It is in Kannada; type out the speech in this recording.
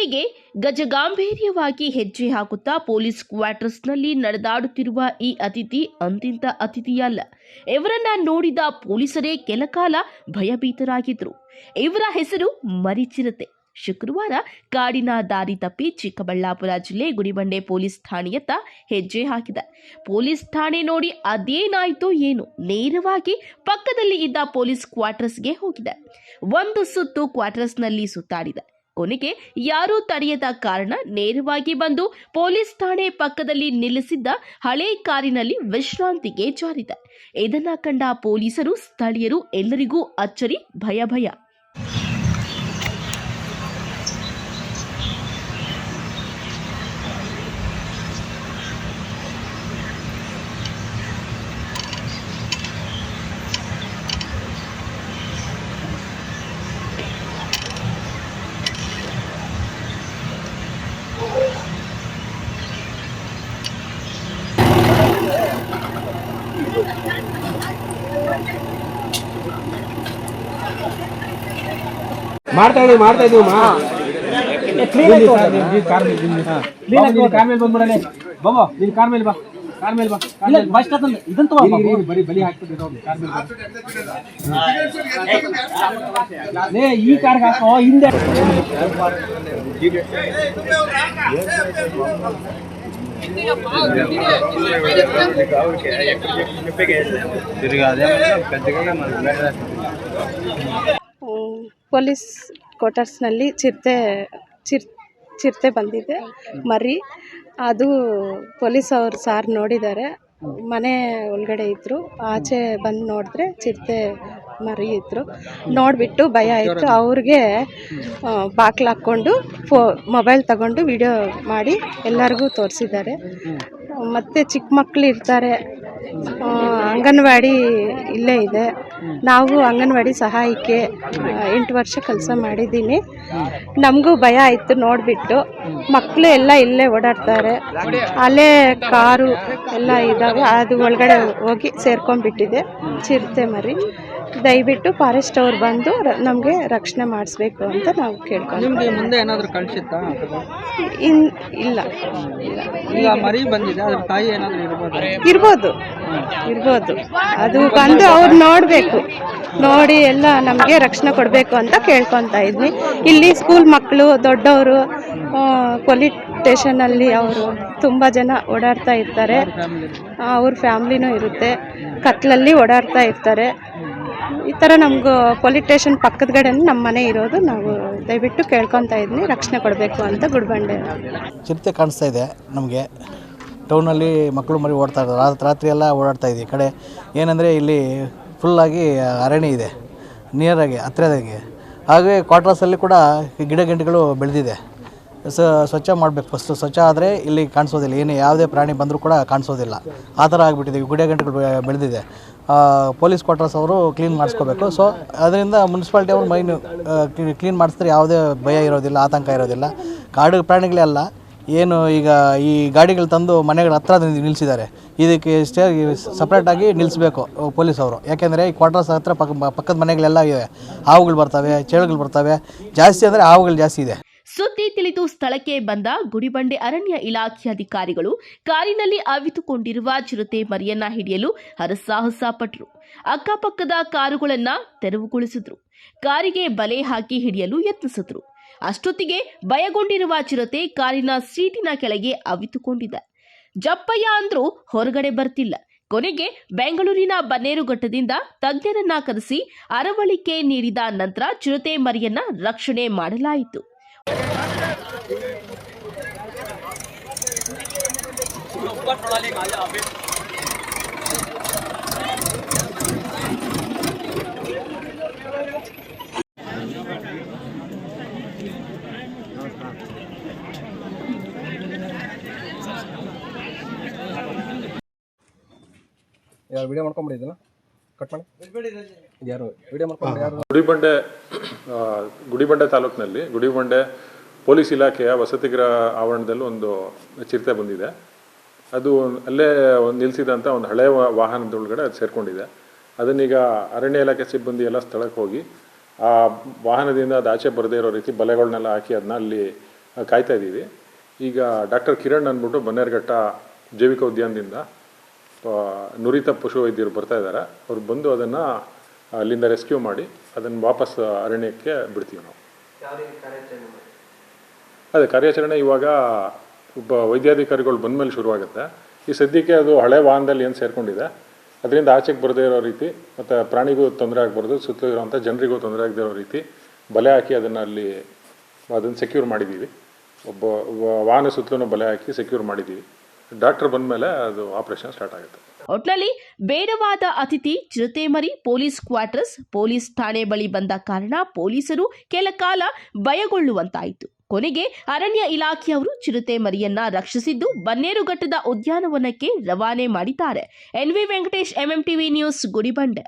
ಮನೆಗೆ ಗಜಗಾಂಭೀರ್ಯವಾಗಿ ಹೆಜ್ಜೆ ಹಾಕುತ್ತಾ ಪೊಲೀಸ್ ಕ್ವಾರ್ಟರ್ಸ್ನಲ್ಲಿ ನಡೆದಾಡುತ್ತಿರುವ ಈ ಅತಿಥಿ ಅಂತಿಂತ ಅತಿಥಿಯಲ್ಲ. ಇವರನ್ನ ನೋಡಿದ ಪೊಲೀಸರೇ ಕೆಲಕಾಲ ಭಯಭೀತರಾಗಿದ್ರು. ಇವರ ಹೆಸರು ಮರಿಚಿರತೆ. ಶುಕ್ರವಾರ ಕಾಡಿನ ದಾರಿ ತಪ್ಪಿ ಚಿಕ್ಕಬಳ್ಳಾಪುರ ಜಿಲ್ಲೆ ಗುಡಿಬಂಡೆ ಪೊಲೀಸ್ ಠಾಣೆಯತ್ತ ಹೆಜ್ಜೆ ಹಾಕಿದೆ. ಪೊಲೀಸ್ ಠಾಣೆ ನೋಡಿ ಅದೇನಾಯ್ತೋ ಏನು, ನೇರವಾಗಿ ಪಕ್ಕದಲ್ಲಿ ಇದ್ದ ಪೊಲೀಸ್ ಕ್ವಾರ್ಟರ್ಸ್ಗೆ ಹೋಗಿದೆ. ಒಂದು ಸುತ್ತು ಕ್ವಾರ್ಟರ್ಸ್ನಲ್ಲಿ ಸುತ್ತಾಡಿದೆ. ಕೊನೆಗೆ ಯಾರೂ ತಡೆಯದ ಕಾರಣ ನೇರವಾಗಿ ಬಂದು ಪೊಲೀಸ್ ಠಾಣೆ ಪಕ್ಕದಲ್ಲಿ ನಿಲ್ಲಿಸಿದ್ದ ಹಳೆ ಕಾರಿನಲ್ಲಿ ವಿಶ್ರಾಂತಿಗೆ ಜಾರಿದೆ. ಇದನ್ನ ಕಂಡ ಪೊಲೀಸರು, ಸ್ಥಳೀಯರು ಎಲ್ಲರಿಗೂ ಅಚ್ಚರಿ, ಭಯ. ಮಾಡ್ತಾ ಇದೀವಿ ಕಾರ್ ಮೇಲೆ ಬಂದ್ಬಿಡಲೆ ಬಾಬಾ, ನೀನ್ ಕಾರ್ ಮೇಲೆ ಬಾ, ಕಾರ್ ಮೇಲೆ ಬಾ, ಇದಂತ ಬರೀ ಬಲಿ ಹಾಕ್ಬಿಟ್ಟು ಈ ಕಾರ್ಗೆ ಹಾಕೋ ಹಿಂದೆ. ಪೊಲೀಸ್ ಕ್ವಾರ್ಟರ್ಸ್ನಲ್ಲಿ ಚಿರತೆ ಬಂದಿದೆ, ಮರಿ. ಅದು ಪೊಲೀಸ್ ಅವರು ಸಾರ್ ನೋಡಿದ್ದಾರೆ. ಮನೆ ಒಳಗಡೆ ಇದ್ದರು, ಆಚೆ ಬಂದು ನೋಡಿದ್ರೆ ಚಿರತೆ ಮರಿ ಇದ್ದರು. ನೋಡಿಬಿಟ್ಟು ಭಯ ಆಯಿತು ಅವ್ರಿಗೆ. ಬಾಕ್ಲು ಹಾಕ್ಕೊಂಡು ಮೊಬೈಲ್ ತಗೊಂಡು ವಿಡಿಯೋ ಮಾಡಿ ಎಲ್ಲರಿಗೂ ತೋರಿಸಿದ್ದಾರೆ. ಮತ್ತು ಚಿಕ್ಕ ಮಕ್ಕಳು ಇರ್ತಾರೆ, ಅಂಗನವಾಡಿ ಇಲ್ಲೇ ಇದೆ. ನಾವು ಅಂಗನವಾಡಿ ಸಹಾಯಕ್ಕೆ 8 ವರ್ಷ ಕೆಲಸ ಮಾಡಿದ್ದೀನಿ. ನಮಗೂ ಭಯ ಆಯಿತು ನೋಡಿಬಿಟ್ಟು. ಮಕ್ಕಳು ಎಲ್ಲ ಇಲ್ಲೇ ಓಡಾಡ್ತಾರೆ, ಅಲ್ಲೇ ಕಾರು ಎಲ್ಲ ಇದ್ದಾವೆ, ಅದು ಒಳಗಡೆ ಹೋಗಿ ಸೇರ್ಕೊಂಡ್ಬಿಟ್ಟಿದೆ ಚಿರತೆ ಮರಿ. ದಯವಿಟ್ಟು ಫಾರೆಸ್ಟ್ ಅವ್ರು ಬಂದು ನಮಗೆ ರಕ್ಷಣೆ ಮಾಡಿಸ್ಬೇಕು ಅಂತ ನಾವು ಕೇಳ್ಕೊಂಡು. ನಿಮಗೆ ಮುಂದೆ ಏನಾದರೂ ಕಳಿಸಿತ್ತಾ? ಇಲ್ಲ. ಈಗ ಮರಿ ಬಂದಿದೆ, ಅದ್ರ ತಾಯಿ ಏನಾದರೂ ಇರ್ಬೋದು. ಅದು ಬಂದು ಅವ್ರು ನೋಡಬೇಕು, ನೋಡಿ ಎಲ್ಲ ನಮಗೆ ರಕ್ಷಣೆ ಕೊಡಬೇಕು ಅಂತ ಕೇಳ್ಕೊತಾ ಇದ್ವಿ. ಇಲ್ಲಿ ಸ್ಕೂಲ್ ಮಕ್ಕಳು, ದೊಡ್ಡವರು, ಪೊಲೀಸ್ ಸ್ಟೇಷನಲ್ಲಿ ಅವರು ತುಂಬ ಜನ ಓಡಾಡ್ತಾ ಇರ್ತಾರೆ. ಅವ್ರ ಫ್ಯಾಮ್ಲಿನೂ ಇರುತ್ತೆ, ಕತ್ಲಲ್ಲಿ ಓಡಾಡ್ತಾ ಇರ್ತಾರೆ. ಈ ಥರ ನಮ್ಗೆ ಪೊಲೀಸ್ ಸ್ಟೇಷನ್ ಪಕ್ಕದಗಡೆ ನಮ್ಮ ಮನೆ ಇರೋದು. ನಾವು ದಯವಿಟ್ಟು ಕೇಳ್ಕೊತಾ ಇದ್ವಿ, ರಕ್ಷಣೆ ಕೊಡಬೇಕು ಅಂತ. ಗುಡಿಬಂಡೆ ಚಿರತೆ ಕಾಣಿಸ್ತಾ ಇದೆ ನಮಗೆ. ಟೌನಲ್ಲಿ ಮಕ್ಕಳು ಮರಿ ಓಡ್ತಾ ಇದ್ದಾರೆ, ರಾತ್ರಿ ಎಲ್ಲ ಓಡಾಡ್ತಾ ಇದೆ. ಈ ಕಡೆ ಏನಂದರೆ ಇಲ್ಲಿ ಫುಲ್ಲಾಗಿ ಅರಣ್ಯ ಇದೆ, ನಿಯರಾಗಿ ಹತ್ತಿರದಾಗೆ. ಹಾಗೆ ಕ್ವಾರ್ಟರ್ಸಲ್ಲಿ ಕೂಡ ಗಿಡ ಗಂಟೆಗಳು ಬೆಳೆದಿದೆ. ಸ್ವಚ್ಛ ಮಾಡಬೇಕು. ಫಸ್ಟು ಸ್ವಚ್ಛ ಆದರೆ ಇಲ್ಲಿ ಕಾಣಿಸೋದಿಲ್ಲ, ಏನೇ ಯಾವುದೇ ಪ್ರಾಣಿ ಬಂದರೂ ಕೂಡ ಕಾಣಿಸೋದಿಲ್ಲ. ಆ ಥರ ಆಗಿಬಿಟ್ಟಿದೆ, ಗಿಡ ಗಂಟೆಗಳು ಬೆಳೆದಿದೆ. ಪೊಲೀಸ್ ಕ್ವಾರ್ಟರ್ಸ್ ಅವರು ಕ್ಲೀನ್ ಮಾಡಿಸ್ಕೋಬೇಕು. ಸೊ ಅದರಿಂದ ಮುನ್ಸಿಪಾಲ್ಟಿ ಅವರು ಕ್ಲೀನ್ ಮಾಡಿಸಿದ್ರೆ ಯಾವುದೇ ಭಯ ಇರೋದಿಲ್ಲ, ಆತಂಕ ಇರೋದಿಲ್ಲ. ಕಾಡು ಪ್ರಾಣಿಗಳೇ ಅಲ್ಲ, ಏನು ಈಗ ಈ ಗಾಡಿಗಳು ತಂದು ಮನೆಗಳ ಹತ್ರ ನಿಲ್ಲಿಸಿದ್ದಾರೆ. ಇದಕ್ಕೆ ಸಪ್ರೇಟಾಗಿ ನಿಲ್ಲಿಸಬೇಕು ಪೊಲೀಸ್ ಅವರು. ಯಾಕೆಂದರೆ ಈ ಕ್ವಾರ್ಟರ್ಸ್ ಹತ್ರ ಪಕ್ಕದ ಮನೆಗಳೆಲ್ಲ ಇವೆ, ಹಾವುಗಳು ಬರ್ತವೆ, ಚೇಳುಗಳು ಬರ್ತವೆ. ಜಾಸ್ತಿ ಅಂದರೆ ಹಾವುಗಳು ಜಾಸ್ತಿ ಇದೆ. ಸುದ್ದಿ ತಿಳಿದು ಸ್ಥಳಕ್ಕೆ ಬಂದ ಗುಡಿಬಂಡೆ ಅರಣ್ಯ ಇಲಾಖೆ ಅಧಿಕಾರಿಗಳು ಕಾರಿನಲ್ಲಿ ಅವಿತುಕೊಂಡಿರುವ ಚಿರತೆ ಮರಿಯನ್ನ ಹಿಡಿಯಲು ಹರಸಾಹಸ ಪಟ್ಟರು. ಅಕ್ಕಪಕ್ಕದ ಕಾರುಗಳನ್ನ ತೆರವುಗೊಳಿಸಿದ್ರು, ಕಾರಿಗೆ ಬಲೆ ಹಾಕಿ ಹಿಡಿಯಲು ಯತ್ನಿಸಿದ್ರು. ಅಷ್ಟೊತ್ತಿಗೆ ಭಯಗೊಂಡಿರುವ ಚಿರತೆ ಕಾರಿನ ಸೀಟಿನ ಕೆಳಗೆ ಅವಿತುಕೊಂಡಿದೆ. ಜಪ್ಪಯ್ಯ ಅಂದ್ರೂ ಹೊರಗಡೆ ಬರ್ತಿಲ್ಲ. ಕೊನೆಗೆ ಬೆಂಗಳೂರಿನ ಬನ್ನೇರುಘಟ್ಟದಿಂದ ತಜ್ಞರನ್ನ ಕರೆಸಿ ಅರವಳಿಕೆ ನೀಡಿದ ನಂತರ ಚಿರತೆ ಮರಿಯನ್ನ ರಕ್ಷಣೆ ಮಾಡಲಾಯಿತು. ಯಾರು ವಿಡಿಯೋ ಮಾಡ್ಕೊಂಬಿಡಿದ್ದಲ್ಲ, ಕಟ್ ಮಾಡಿ. ಯಾರು ವಿಡಿಯೋ ಮಾಡ್ಕೊಂಡು ಯಾರು? ಗುಡಿಬಂಡೆ ತಾಲೂಕಿನಲ್ಲಿ ಗುಡಿಬಂಡೆ ಪೊಲೀಸ್ ಇಲಾಖೆಯ ವಸತಿಗೃಹ ಆವರಣದಲ್ಲಿ ಒಂದು ಚಿರತೆ ಬಂದಿದೆ. ಅದು ಅಲ್ಲೇ ನಿಲ್ಲಿಸಿದಂಥ ಒಂದು ಹಳೆಯ ವಾಹನದೊಳಗಡೆ ಅದು ಸೇರಿಕೊಂಡಿದೆ. ಅದನ್ನೀಗ ಅರಣ್ಯ ಇಲಾಖೆ ಸಿಬ್ಬಂದಿ ಎಲ್ಲ ಸ್ಥಳಕ್ಕೆ ಹೋಗಿ ಆ ವಾಹನದಿಂದ ಅದು ಆಚೆ ಬರದೇ ಇರೋ ರೀತಿ ಬಲೆಗಳನ್ನೆಲ್ಲ ಹಾಕಿ ಅದನ್ನ ಅಲ್ಲಿ ಕಾಯ್ತಾ ಇದ್ದೀವಿ. ಈಗ ಡಾಕ್ಟರ್ ಕಿರಣ್ ಅಂದ್ಬಿಟ್ಟು ಬನ್ನೇರುಘಟ್ಟ ಜೈವಿಕ ಉದ್ಯಾನದಿಂದ ನುರಿತ ಪಶು ವೈದ್ಯರು ಬರ್ತಾ ಇದ್ದಾರೆ. ಅವ್ರು ಬಂದು ಅದನ್ನು ಅಲ್ಲಿಂದ ರೆಸ್ಕ್ಯೂ ಮಾಡಿ ಅದನ್ನು ವಾಪಸ್ ಅರಣ್ಯಕ್ಕೆ ಬಿಡ್ತೀವಿ ನಾವು. ಅದೇ ಕಾರ್ಯಾಚರಣೆ ಇವಾಗ ಒಬ್ಬ ವೈದ್ಯಾಧಿಕಾರಿಗಳು ಬಂದ ಮೇಲೆ ಶುರುವಾಗುತ್ತೆ. ಈ ಸದ್ಯಕ್ಕೆ ಅದು ಹಳೆ ವಾಹನದಲ್ಲಿ ಏನು ಸೇರಿಕೊಂಡಿದೆ ಅದರಿಂದ ಆಚೆಗೆ ಬರದೇ ಇರೋ ರೀತಿ ಮತ್ತು ಪ್ರಾಣಿಗೂ ತೊಂದರೆ ಆಗಬಾರ್ದು, ಸುತ್ತಲೂ ಇರೋವಂಥ ಜನರಿಗೂ ತೊಂದರೆ ಆಗದೇ ಇರೋ ರೀತಿ ಬಲೆ ಹಾಕಿ ಅದನ್ನು ಸೆಕ್ಯೂರ್ ಮಾಡಿದ್ದೀವಿ. ಒಬ್ಬ ವಾಹನ ಸುತ್ತಲೂ ಬಲೆ ಹಾಕಿ ಸೆಕ್ಯೂರ್ ಮಾಡಿದ್ದೀವಿ. ಡಾಕ್ಟರ್ ಬಂದ ಮೇಲೆ ಅದು ಆಪರೇಷನ್ ಸ್ಟಾರ್ಟ್ ಆಗುತ್ತೆ. ಒಟ್ನಲ್ಲಿ ಬೇಡವಾದ ಅತಿಥಿ ಚಿರತೆಮರಿ ಪೊಲೀಸ್ ಕ್ವಾರ್ಟರ್ಸ್ ಪೊಲೀಸ್ ಠಾಣೆ ಬಳಿ ಬಂದ ಕಾರಣ ಪೊಲೀಸರು ಕೆಲ ಕಾಲ ಭಯಗೊಳ್ಳುವಂತಾಯಿತು. ಕೊನೆಗೆ ಅರಣ್ಯ ಇಲಾಖೆಯವರು ಚಿರತೆ ಮರಿಯನ್ನ ರಕ್ಷಿಸಿದ್ದು ಬನ್ನೇರುಘಟ್ಟದ ಉದ್ಯಾನವನಕ್ಕೆ ರವಾನೆ ಮಾಡಿದ್ದಾರೆ. NV Venkatesh, MMTV news, Gudibande.